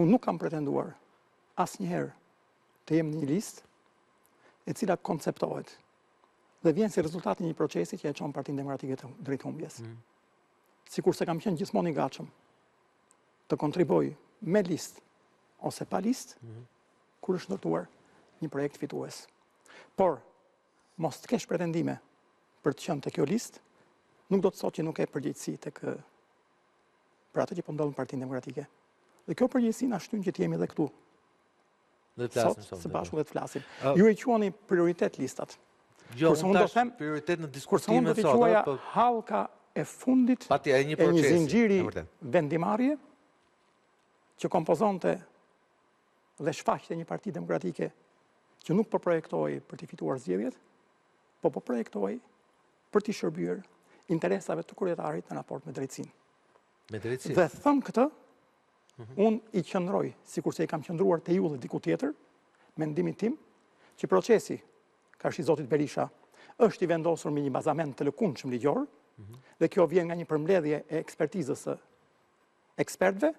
Unë nuk kam pretenduar asnjëherë të jem një listë e cila konceptohet dhe vjen si rezultati një procesi që e çon Partinë Demokratike të drejthumbjes. Sikur se kam qenë gjithmonë i gatshëm të kontriboj me listë ose pa listë kur është ndërtuar një projekt fitues. Por, mos të kesh pretendime për të qenë të kjo listë, nuk do të thotë që nuk e përgjegjësi tek për atë që po ndodh në Partinë Demokratike. Dhe kjo përgjegjësi na shtyn që të jemi edhe këtu. Sot, së bashku dhe të flasim. Ju e quani prioritet listat. Jo, unë tash prioritet në diskutimet sot. Kurse unë do t'i quaja hallka e fundit e një zinxhiri vendimarrje që kompozonte dhe shfaqte një Parti Demokratike që nuk po projektoi për të fituar zgjedhjet, po projektoi për të shërbyer interesave të kryetarit në raport me drejtsinë. Me drejtsinë. Dhe them këtë, unë i qëndroj, sikur se i kam qëndruar te ju dhe diku tjetër, mendimin tim, që procesi, ka shi zotit Berisha, është i vendosur me një bazament të lëkundshëm ligjor, dhe kjo vjen nga një përmbledhje e ekspertizës së ekspertëve,